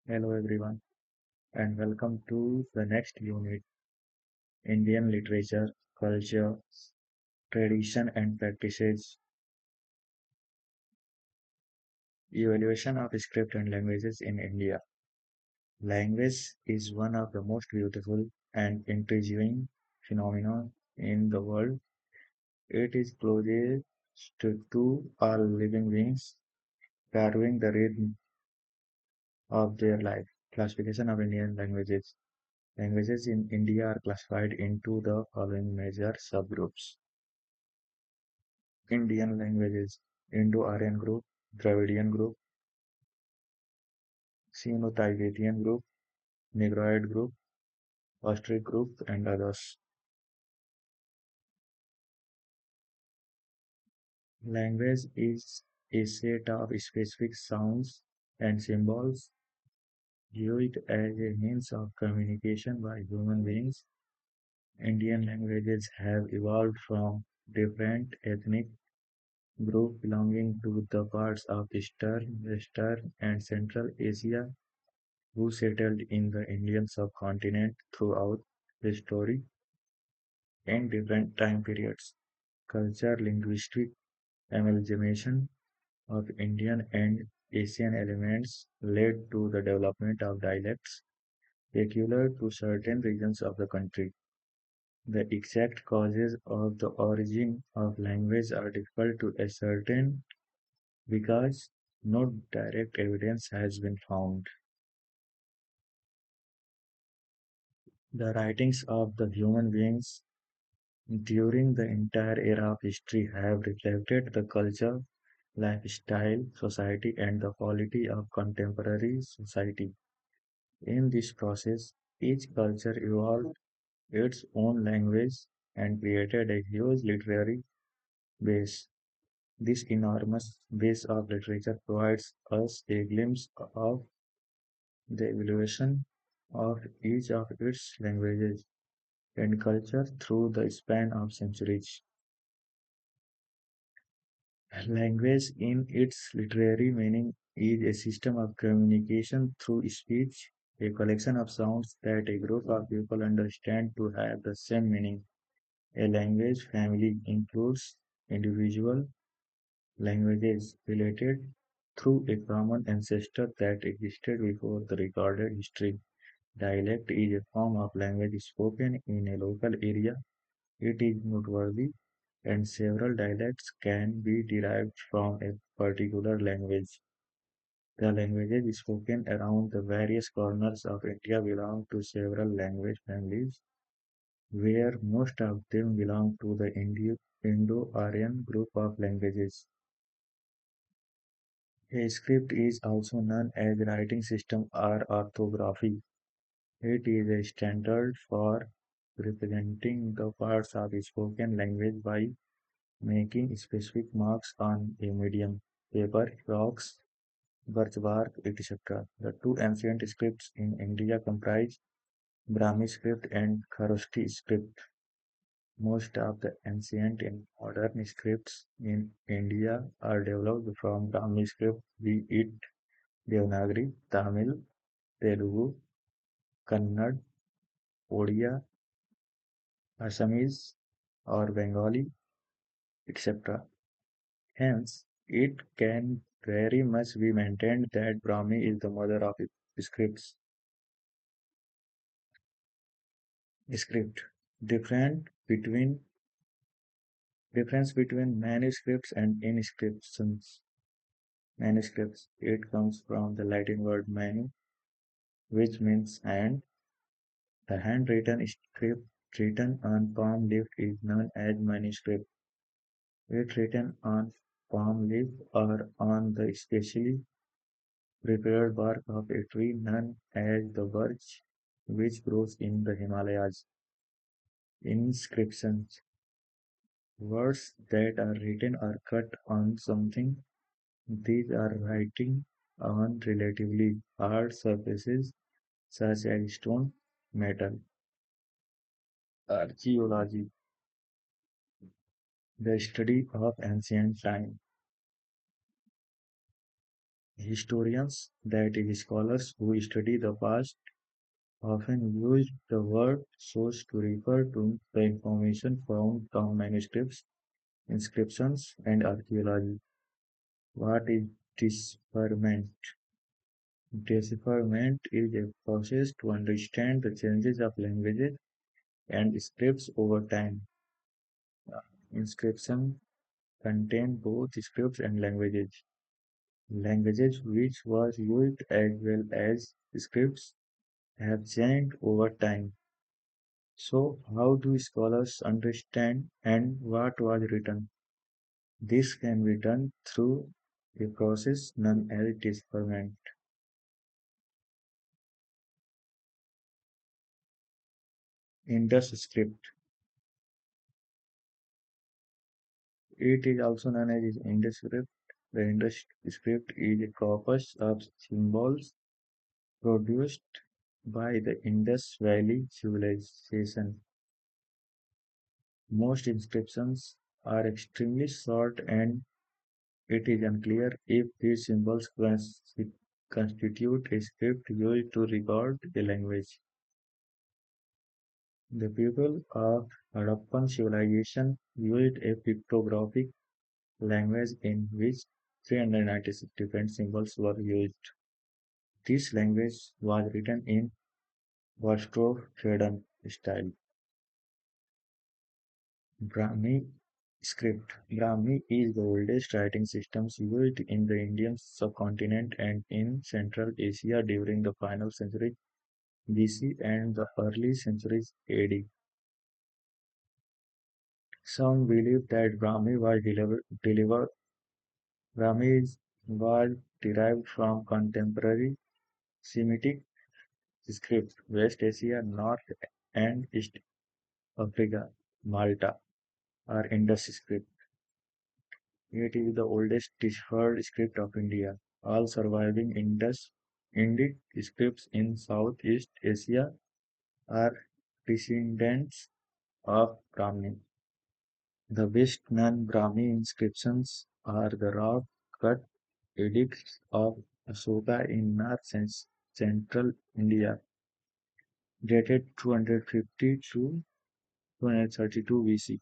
Hello everyone and welcome to the next unit Indian literature, culture, tradition and practices, evaluation of script and languages in India. Language is one of the most beautiful and intriguing phenomena in the world. It is closest to all living beings, carving the rhythm of their life. Classification of Indian languages. Languages in India are classified into the following major subgroups. Indian languages, Indo-Aryan group, Dravidian group, Sino-Tibetan group, Negroid group, Austric group, and others. Language is a set of specific sounds and symbols used as a means of communication by human beings. Indian languages have evolved from different ethnic groups belonging to the parts of Eastern, Western, and Central Asia who settled in the Indian subcontinent throughout history in different time periods. Culture linguistic amalgamation of Indian and Asian elements led to the development of dialects peculiar to certain regions of the country. The exact causes of the origin of language are difficult to ascertain because no direct evidence has been found. The writings of the human beings during the entire era of history have reflected the culture, lifestyle, society, and the quality of contemporary society. In this process, each culture evolved its own language and created a huge literary base. This enormous base of literature provides us a glimpse of the evolution of each of its languages and culture through the span of centuries. Language, in its literary meaning, is a system of communication through speech, a collection of sounds that a group of people understand to have the same meaning. A language family includes individual languages related through a common ancestor that existed before the recorded history. Dialect is a form of language spoken in a local area. It is noteworthy and several dialects can be derived from a particular language. The languages spoken around the various corners of India belong to several language families, where most of them belong to the Indo-Aryan group of languages. A script is also known as writing system or orthography. It is a standard for representing the parts of a spoken language by making specific marks on a medium, paper, rocks, birchbark, etc. The two ancient scripts in India comprise Brahmi script and Kharosthi script. Most of the ancient and modern scripts in India are developed from Brahmi script, be it Devanagari, Tamil, Telugu, Kannada, Odia, Assamese, or Bengali, etc. Hence, it can very much be maintained that Brahmi is the mother of scripts. Script different between difference between manuscripts and inscriptions. Manuscripts. It comes from the Latin word manu, which means hand. The handwritten script written on palm leaf is known as manuscript. It written on palm leaf or on the specially prepared bark of a tree known as the birch, which grows in the Himalayas. Inscriptions. Words that are written or cut on something. These are writing on relatively hard surfaces such as stone, metal. Archaeology, the study of ancient time. Historians, that is, scholars who study the past, often use the word source to refer to the information found from manuscripts, inscriptions, and archaeology. What is discernment? Decipherment is a process to understand the changes of languages and scripts over time. Inscriptions contain both scripts and languages. Languages which was used as well as scripts have changed over time. So, how do scholars understand and what was written? This can be done through a process known as decipherment. Indus script. It is also known as Indus script. The Indus script is a corpus of symbols produced by the Indus Valley civilization. Most inscriptions are extremely short and it is unclear if these symbols constitute a script used to record a language. The people of Harappan civilization used a pictographic language in which 396 different symbols were used. This language was written in Vostro-Fedon style. Brahmi script. Brahmi is the oldest writing system used in the Indian subcontinent and in Central Asia during the final century BC and the early centuries AD. Some believe that Brahmi was derived from contemporary Semitic script, West Asia, North and East Africa, Malta, or Indus script. It is the oldest deciphered script of India. All surviving Indic scripts in Southeast Asia are descendants of Brahmi. The best known Brahmi inscriptions are the rock-cut edicts of Ashoka in North and Central India, dated 250 to 232 BC.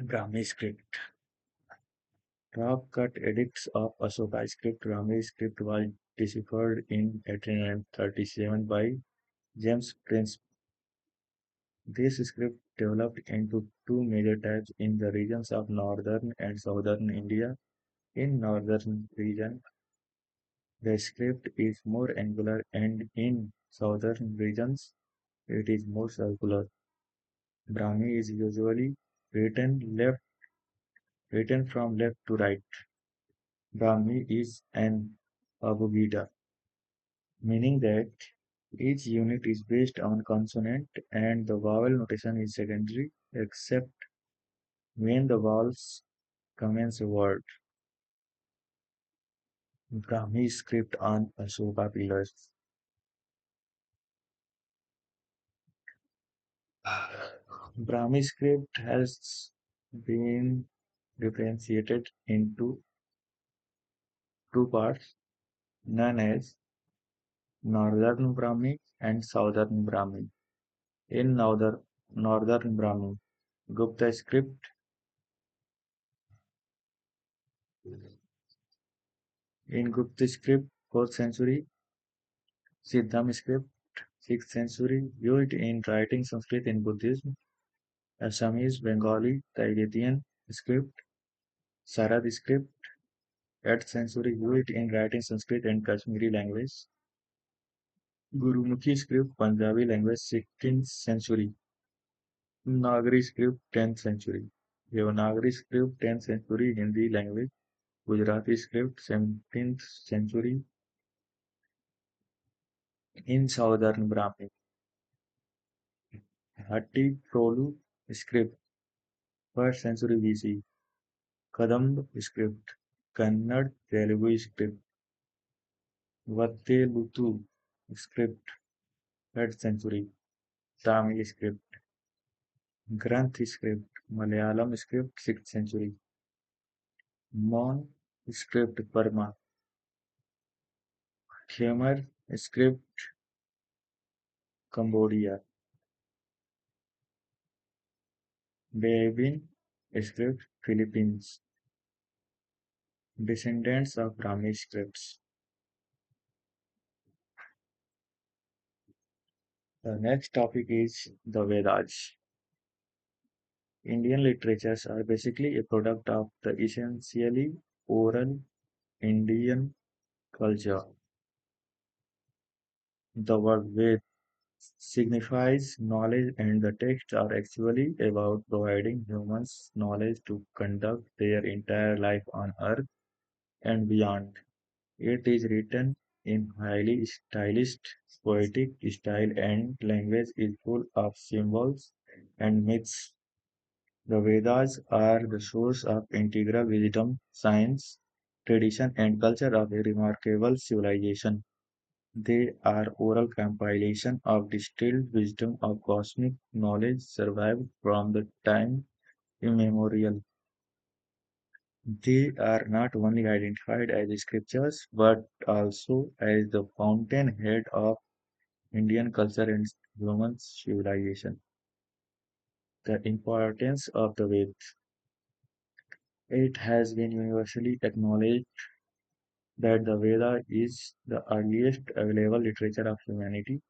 Brahmi script. Rock-cut edicts of Ashoka script. Brahmi script was deciphered in 1837 by James Prince. This script developed into two major types in the regions of northern and southern India. In northern region, the script is more angular and in southern regions, it is more circular. Brahmi is usually written from left to right. Brahmi is an abugida, meaning that each unit is based on consonant and the vowel notation is secondary except when the vowels commence a word. Brahmi script on Ashoka pillars. Brahmi script has been differentiated into two parts known as Northern Brahmi and Southern Brahmi. In Northern Brahmi, Gupta script. In Gupta script, 4th century, Siddham script, 6th century, used in writing Sanskrit in Buddhism, Assamese, Bengali, Tibetan script, Sarad script, 8th century, used in writing Sanskrit and Kashmiri language, Gurumukhi script, Punjabi language, 16th century, Nagari script, 10th century, Devanagari script, 10th century, Hindi language, Gujarati script, 17th century, in Southern Brahmi, Hatti Prolu script, 1st century BC, Kadamba script, Kannada Telugu script, Vatteluttu script, 3rd century, Tamil script, Granth script, Malayalam script, 6th century, Mon script Burma, Khmer script Cambodia, Baibin script Philippines, descendants of Brahmi scripts. The next topic is the Vedas. Indian literatures are basically a product of the essentially oral Indian culture. The word Ved signifies knowledge, and the texts are actually about providing humans knowledge to conduct their entire life on earth and beyond. It is written in highly stylized, poetic style, and language is full of symbols and myths. The Vedas are the source of integral wisdom, science, tradition, and culture of a remarkable civilization. They are oral compilation of distilled wisdom of cosmic knowledge survived from the time immemorial. They are not only identified as scriptures but also as the fountainhead of Indian culture and human civilization. The importance of the Veds. It has been universally acknowledged that the Veda is the earliest available literature of humanity.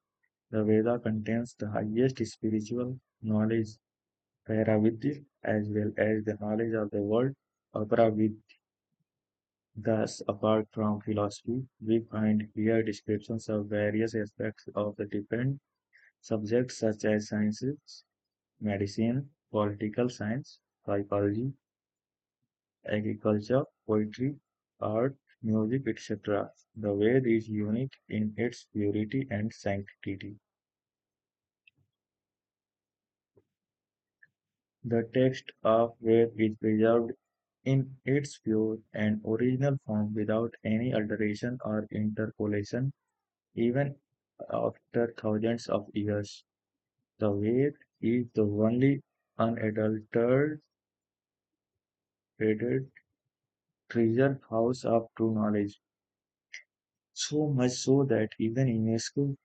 The Veda contains the highest spiritual knowledge, Paravidya, as well as the knowledge of the world, Aparavidya. Thus, apart from philosophy, we find here descriptions of various aspects of the different subjects such as sciences, medicine, political science, psychology, agriculture, poetry, art, music, etc. The Ved is unique in its purity and sanctity. The text of Ved is preserved in its pure and original form without any alteration or interpolation, even after thousands of years. The Ved is the only unadulterated treasure house of true knowledge, so much so that even UNESCO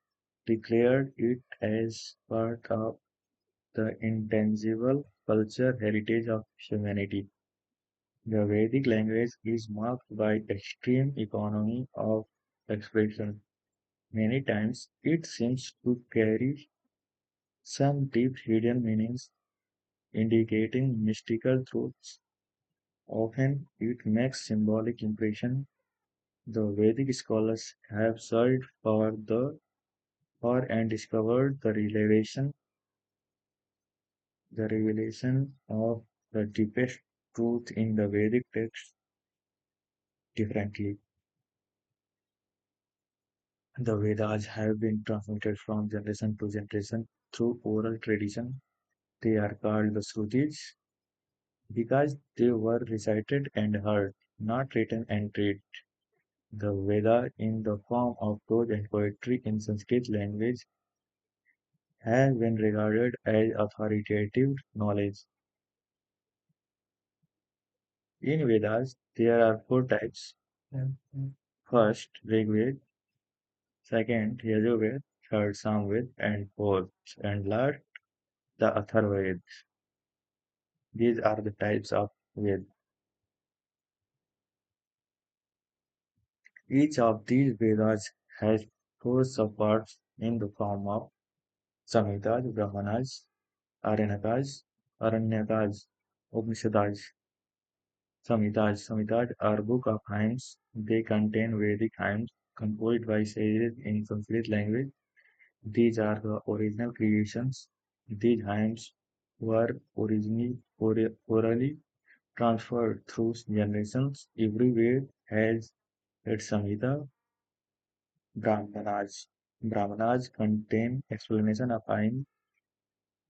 declared it as part of the intangible culture heritage of humanity. The Vedic language is marked by extreme economy of expression. Many times it seems to carry some deep hidden meanings indicating mystical truths. Often it makes symbolic impression. The Vedic scholars have searched for and discovered the revelation of the deepest truth in the Vedic text differently. The Vedas have been transmitted from generation to generation through oral tradition. They are called the Shrutis because they were recited and heard, not written and read. The Veda, in the form of prose and poetry in Sanskrit language, has been regarded as authoritative knowledge. In Vedas, there are four types. First, Rigveda, second, Yajurveda, third, Samveda, and fourth, and last, the Atharvaveda. These are the types of Ved. Each of these Vedas has four subparts in the form of Samhitas, Brahmanas, Aranakas, Aranyakas, Upanishads. Samhitas are book of hymns. They contain Vedic hymns composed by sages in Sanskrit language. These are the original creations. These hymns were originally orally transferred through generations. Every Ved has its Samhita. Brahmanas contain explanation of hymns.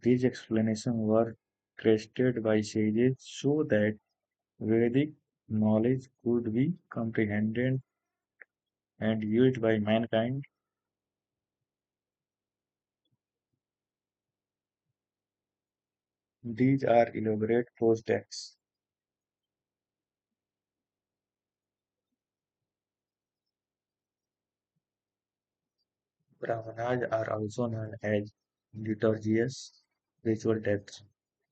These explanations were created by sages so that Vedic knowledge could be comprehended and used by mankind. These are elaborate prose texts. Brahmanas are also known as liturgious ritual texts.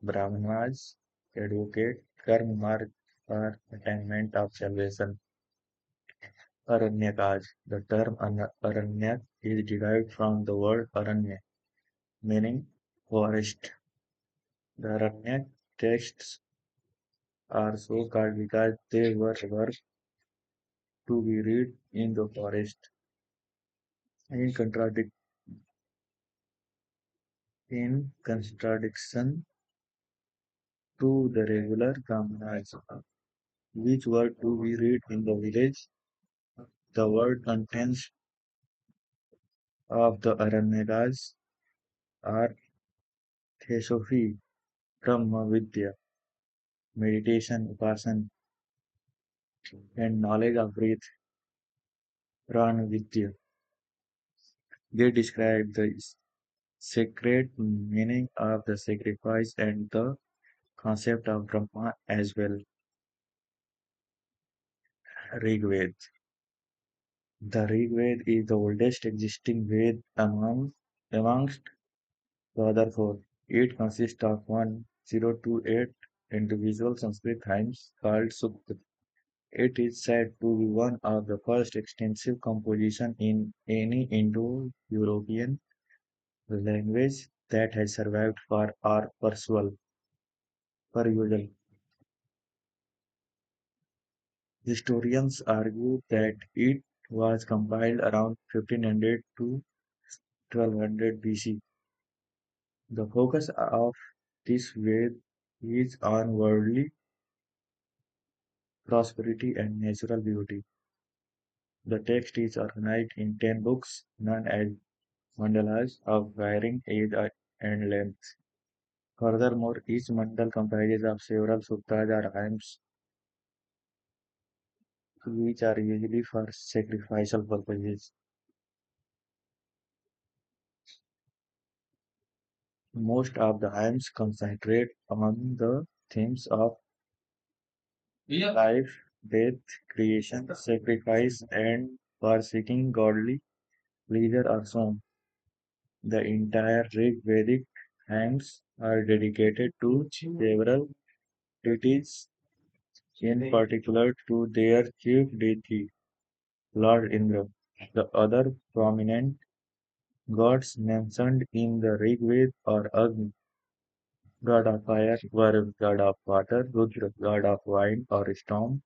Brahmanas advocate karma marg for attainment of salvation. Aranyakas. The term aranyak is derived from the word aranya, meaning forest. The aranyak texts are so called because they were to be read in the forest, in, contradic- in contradiction to the regular Brahmanas, which were to be read in the village. The word contents of the Aranyakas are theosophy, Brahma Vidya, meditation, upasana, and knowledge of breath, Prana Vidya. They describe the sacred meaning of the sacrifice and the concept of Brahma as well. Rigved. The Rigved is the oldest existing Ved amongst the other four. It consists of 1028 individual Sanskrit hymns called Sukta. It is said to be one of the first extensive composition in any Indo-European language that has survived for our perusal. Historians argue that it was compiled around 1500 to 1200 BC. The focus of this Ved is on worldly prosperity and natural beauty. The text is organized in 10 books known as mandalas of varying age and length. Furthermore, each mandal comprises of several suttas or hymns which are usually for sacrificial purposes. Most of the hymns concentrate on the themes of life, death, creation, sacrifice, and for seeking godly pleasure or song. The entire Rig Vedic hymns are dedicated to several deities, in particular to their chief deity, Lord Indra. The other prominent gods mentioned in the Rig Veda are Agni, god of fire, Varun, god of water, Rudra, god of wind or storm,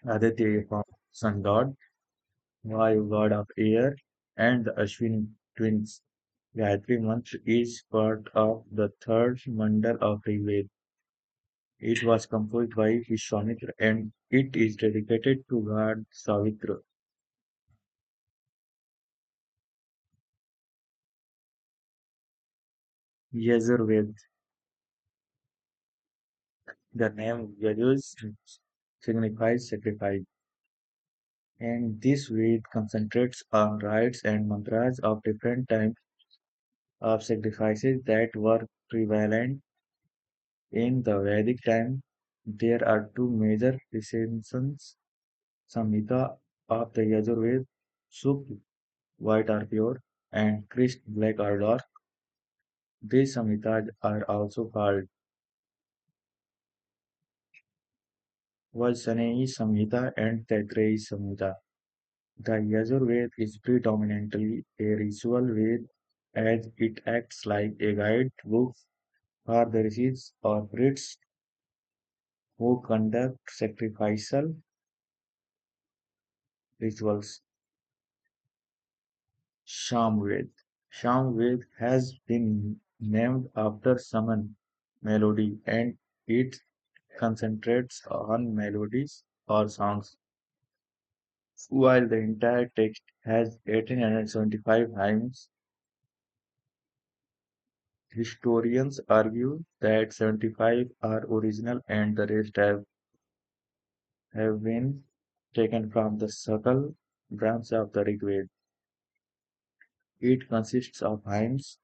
Aditya, sun god, Vayu, god of air, and the Ashwini twins. Gayatri Mantra is part of the third mandal of Rigveda. It was composed by Vishwamitra and it is dedicated to God Savitra. Yajurveda. The name Yajus signifies sacrifice, and this Ved concentrates on rites and mantras of different types of sacrifices that were prevalent in the Vedic time. There are two major recensions: Samhita of the Yajurveda, Sukta, white or pure, and Krishna, black or dark. These Samhitas are also called Vajasaneyi Samhita and Taitreyi Samhita. The Yajurveda is predominantly a ritual Ved as it acts like a guide book for the rishis or priests who conduct sacrificial rituals. Shamved. Shamved has been named after Saman melody and it concentrates on melodies or songs. While the entire text has 1875 hymns, historians argue that 75 are original and the rest have been taken from the Sakal branch of the Rigveda. It consists of hymns,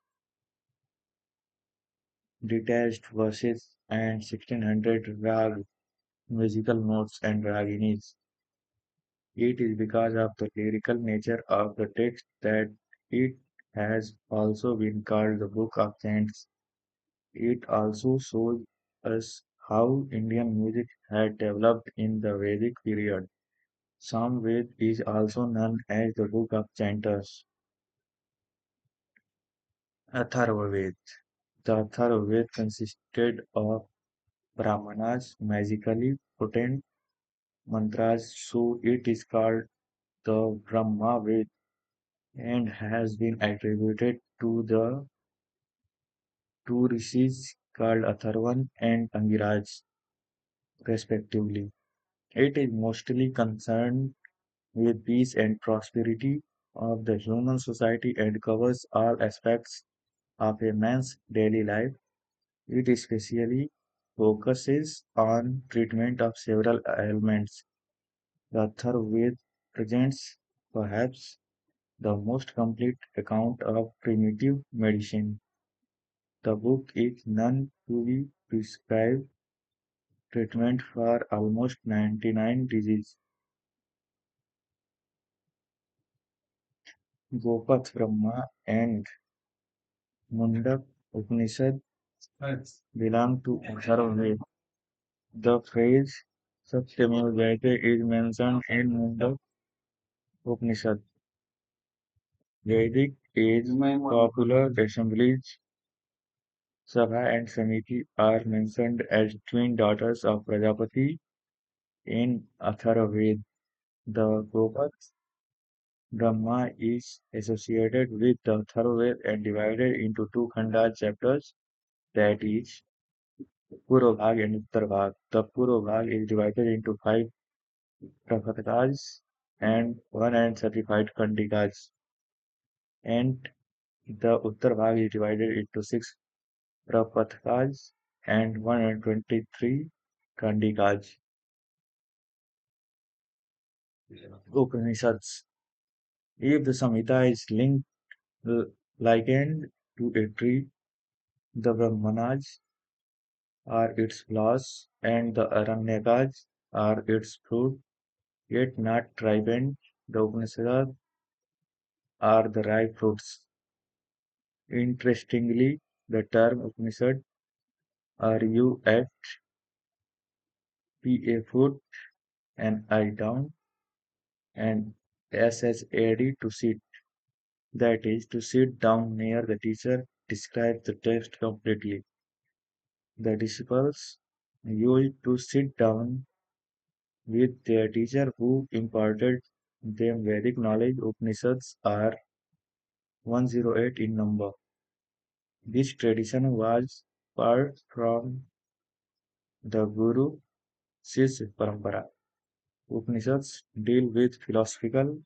detached verses, and 1600 rag musical notes and raginis. It is because of the lyrical nature of the text that It has also been called the Book of Chants. It also shows us how Indian music had developed in the Vedic period. Samved is also known as the Book of Chanters. Atharvaved. The Atharvaved consisted of Brahmanas, magically potent mantras, so it is called the Brahma Ved and has been attributed to the two rishis called Atharvan and Angiraj, respectively. It is mostly concerned with peace and prosperity of the human society and covers all aspects of a man's daily life. It especially focuses on treatment of several ailments. The Atharvaved presents perhaps the most complete account of primitive medicine. The book is known to be prescribed treatment for almost 99 diseases. Gopath Brahma and Mundak Upanishad belong to Atharvaved. The phrase Satyameva Jayate is mentioned in Mundak Upanishad. Vedic age popular assemblies, Sabha and Samiti are mentioned as twin daughters of Prajapati in Atharvaved. The Gopath Brahma is associated with the Atharvaved and divided into two Khandas chapters, that is, Purva Bhag and Uttar Bhag. The Purva Bhag is divided into five Prapatakas and 135 Kandikas, and the Uttar Bhag is divided into six Prapatakas and 123 Kandikas. Upanishads. If the Samhita is likened to a tree, the Brahmanas are its flowers, and the Aranyakas are its fruit, yet not ripened. The Upanishads are the ripe fruits. Interestingly, the term Upanishad RUFP a foot and I down and SSAD to sit. That is, to sit down near the teacher describes the text completely. The disciples used to sit down with their teacher who imparted them Vedic knowledge. Upanishads are 108 in number. This tradition was part from the Guru Shishya Parampara. Upanishads deal with philosophical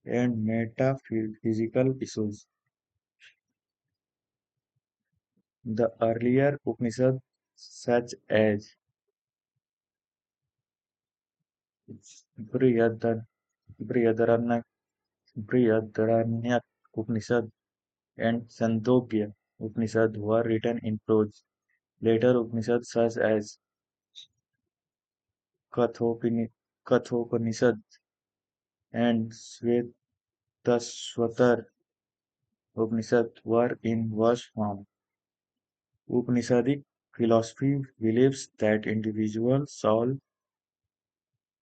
and metaphysical issues. The earlier Upanishads, such as Brihadaranyaka Brihadaranyaka Upanishad and Sandogya Upanishad, were written in prose. Later Upanishads, such as Kathopini- Kathopanishad and Svetaswatar Upanishad, were in verse form. Upanishadic philosophy believes that individual soul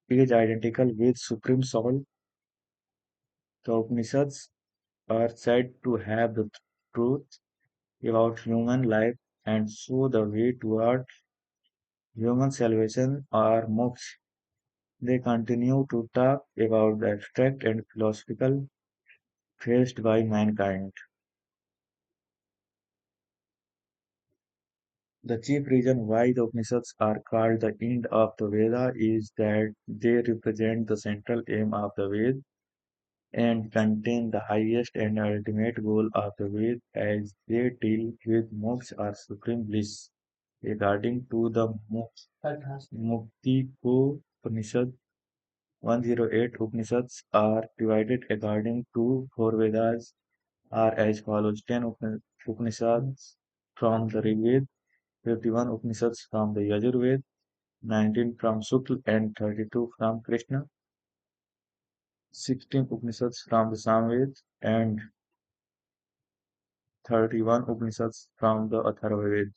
is identical with Supreme Soul. The Upanishads are said to have the truth about human life and show the way toward human salvation or moksha. They continue to talk about the abstract and philosophical faced by mankind. The chief reason why the Upanishads are called the end of the Veda is that they represent the central aim of the Veda and contain the highest and ultimate goal of the Veda as they deal with moksha or supreme bliss. According to the Mukti Upanishad, 108 Upanishads are divided according to four Vedas are as follows: 10 Upanishads from the Rigveda, 51 Upanishads from the Yajurveda, 19 from Sukla and 32 from Krishna, 16 Upanishads from the Samveda, and 31 Upanishads from the Atharvaveda.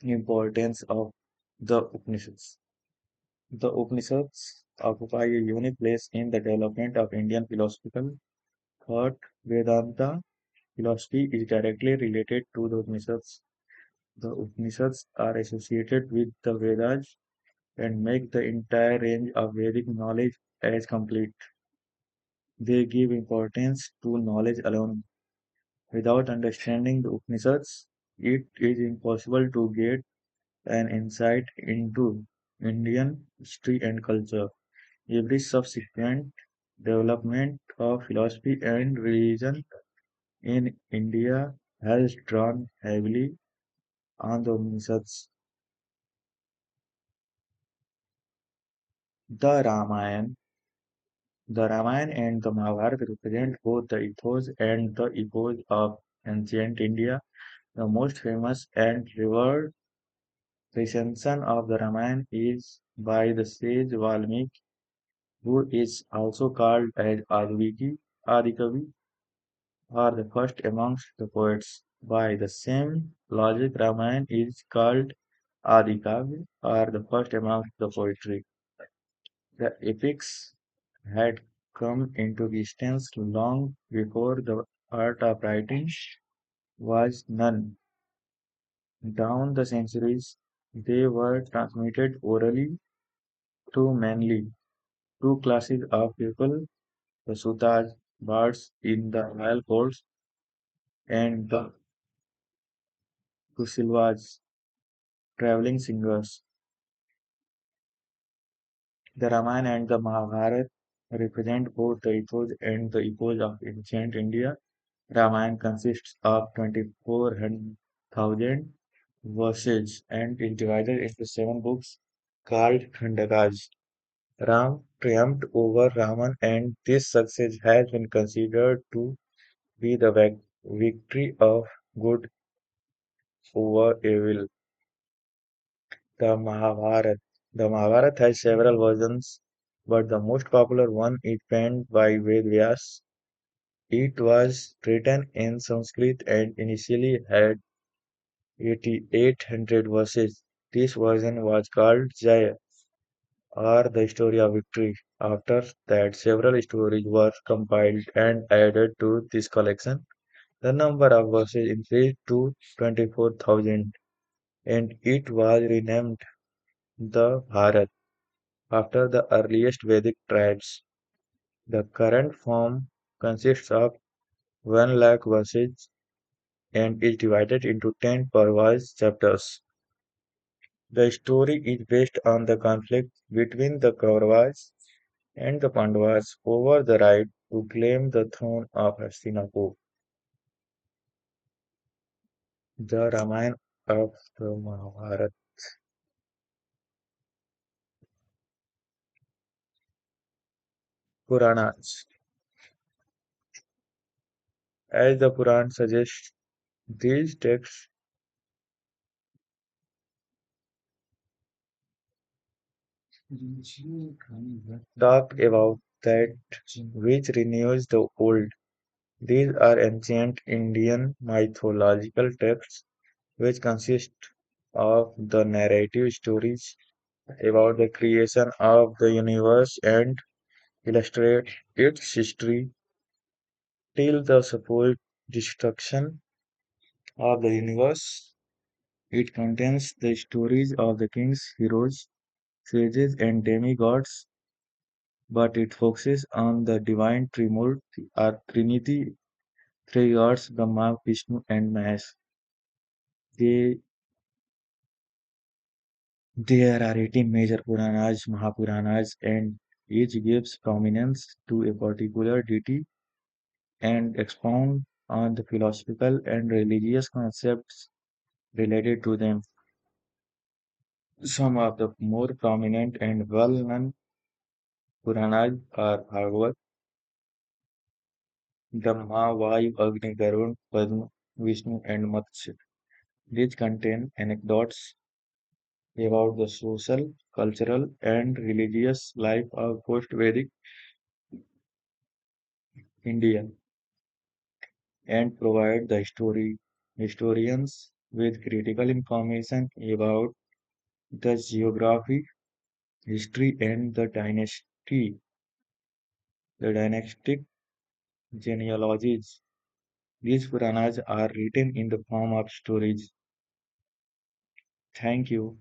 Importance of the Upanishads. The Upanishads occupy a unique place in the development of Indian philosophical thought. Vedanta philosophy is directly related to the Upanishads. The Upanishads are associated with the Vedas and make the entire range of Vedic knowledge as complete. They give importance to knowledge alone. Without understanding the Upanishads, it is impossible to get an insight into Indian history and culture. Every subsequent development of philosophy and religion in India has drawn heavily on the Upanishads. The Ramayana, the Ramayana and the Mahabharata represent both the ethos and the ethos of ancient India. The most famous and revered recension of the Ramayana is by the sage Valmiki, who is also called as Adikavi, or the first amongst the poets. By the same logic, Ramayana is called Adikavya, or the first amongst the poetry. The epics had come into existence long before the art of writing was known. Down the centuries, they were transmitted orally to mainly two classes of people, the Sutas, bards in the royal courts, and the Kusilvas, traveling singers. The Ramayana and the Mahabharata represent both the ethos and the ethos of ancient India. Ramayana consists of 24,000 verses and is divided into seven books called Khandakas. Ram triumphed over Raman, and this success has been considered to be the victory of good over evil. The Mahabharata. The Mahabharata has several versions, but the most popular one is penned by Vyas. It was written in Sanskrit and initially had 8,800 verses. This version was called Jaya, or the story of victory. After that, several stories were compiled and added to this collection. The number of verses increased to 24,000, and it was renamed the Bharat after the earliest Vedic tribes. The current form consists of 1 lakh verses and is divided into 10 Parvas chapters. The story is based on the conflict between the Kauravas and the Pandavas over the right to claim the throne of Hastinapur. The Ramayana of the Mahabharata. Puranas. As the Puran suggests, these texts talk about that which renews the old. These are ancient Indian mythological texts which consist of the narrative stories about the creation of the universe and illustrate its history till the supposed destruction of the universe. It contains the stories of the kings, heroes, sages, and demigods, but it focuses on the divine Trimurti or Trinity, three gods, Brahma, Vishnu, and Mahesh. They, there are 18 major Puranas, Mahapuranas, and each gives prominence to a particular deity and expound on the philosophical and religious concepts related to them. Some of the more prominent and well-known Puranas are Bhagavad, Brahma, Vayu, Agni, Garud, Padma, Vishnu, and Matsya. These contain anecdotes about the social, cultural, and religious life of post-Vedic India. and provide the historians with critical information about the geography, history, and the dynastic genealogies. These Puranas are written in the form of stories. Thank you.